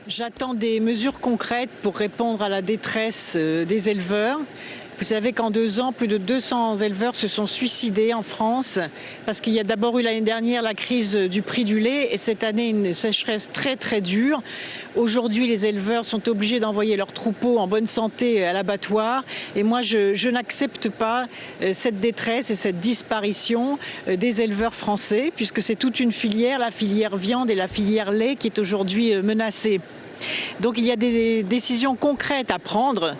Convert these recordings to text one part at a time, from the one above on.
J'attends des mesures concrètes pour répondre à la détresse des éleveurs. Vous savez qu'en 2 ans, plus de 200 éleveurs se sont suicidés en France parce qu'il y a d'abord eu l'année dernière la crise du prix du lait et cette année une sécheresse très dure. Aujourd'hui, les éleveurs sont obligés d'envoyer leurs troupeaux en bonne santé à l'abattoir et moi je n'accepte pas cette détresse et cette disparition des éleveurs français puisque c'est toute une filière, la filière viande et la filière lait qui est aujourd'hui menacée. Donc il y a des décisions concrètes à prendre.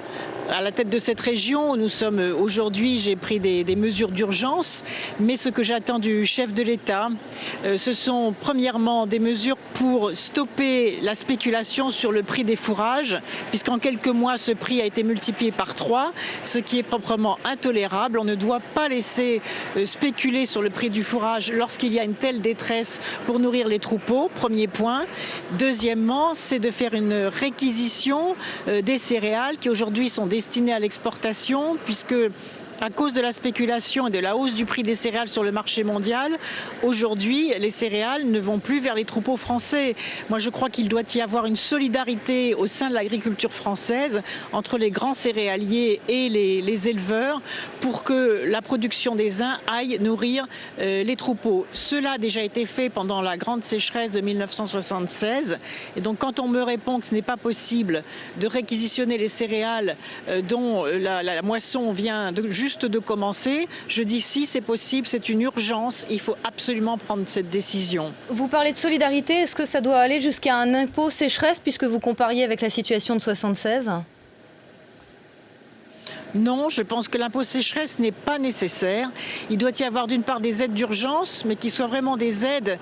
À la tête de cette région où nous sommes aujourd'hui, j'ai pris des mesures d'urgence, mais ce que j'attends du chef de l'État, ce sont premièrement des mesures pour stopper la spéculation sur le prix des fourrages, puisqu'en quelques mois, ce prix a été multiplié par 3, ce qui est proprement intolérable. On ne doit pas laisser spéculer sur le prix du fourrage lorsqu'il y a une telle détresse pour nourrir les troupeaux, premier point. Deuxièmement, c'est de faire une réquisition des céréales qui aujourd'hui sont destinées à l'exportation, puisque à cause de la spéculation et de la hausse du prix des céréales sur le marché mondial, aujourd'hui, les céréales ne vont plus vers les troupeaux français. Moi, je crois qu'il doit y avoir une solidarité au sein de l'agriculture française entre les grands céréaliers et les éleveurs pour que la production des uns aille nourrir les troupeaux. Cela a déjà été fait pendant la grande sécheresse de 1976. Et donc, quand on me répond que ce n'est pas possible de réquisitionner les céréales dont la moisson vient juste de commencer, je dis si c'est possible, c'est une urgence, il faut absolument prendre cette décision. Vous parlez de solidarité, est-ce que ça doit aller jusqu'à un impôt sécheresse puisque vous compariez avec la situation de 76 ? Non, je pense que l'impôt sécheresse n'est pas nécessaire. Il doit y avoir d'une part des aides d'urgence, mais qui soient vraiment des aides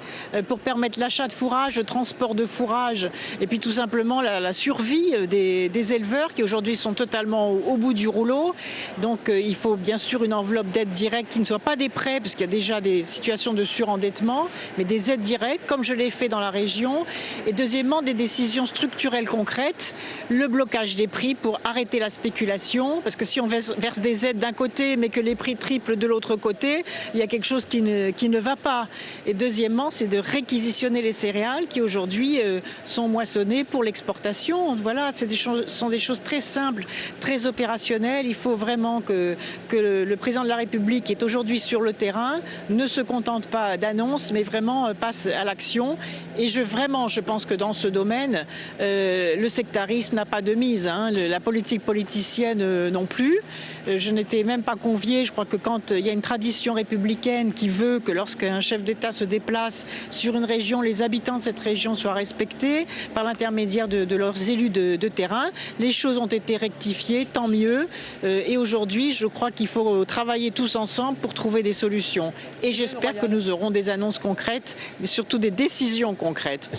pour permettre l'achat de fourrage, le transport de fourrage, et puis tout simplement la survie des éleveurs qui aujourd'hui sont totalement au bout du rouleau. Donc il faut bien sûr une enveloppe d'aide directe qui ne soit pas des prêts, parce qu'il y a déjà des situations de surendettement, mais des aides directes, comme je l'ai fait dans la région. Et deuxièmement, des décisions structurelles concrètes, le blocage des prix pour arrêter la spéculation, parce que si on verse des aides d'un côté mais que les prix triplent de l'autre côté, il y a quelque chose qui ne va pas. Et deuxièmement, c'est de réquisitionner les céréales qui aujourd'hui sont moissonnées pour l'exportation. Voilà, ce sont des choses très simples, très opérationnelles. Il faut vraiment que le président de la République, qui est aujourd'hui sur le terrain, ne se contente pas d'annonces, mais vraiment passe à l'action. Et je pense que dans ce domaine, le sectarisme n'a pas de mise, la politique politicienne non plus. Je n'étais même pas conviée. Je crois que quand il y a une tradition républicaine qui veut que lorsqu'un chef d'État se déplace sur une région, les habitants de cette région soient respectés par l'intermédiaire de leurs élus de terrain. Les choses ont été rectifiées, tant mieux. Et aujourd'hui, je crois qu'il faut travailler tous ensemble pour trouver des solutions. Et j'espère que nous aurons des annonces concrètes, mais surtout des décisions concrètes.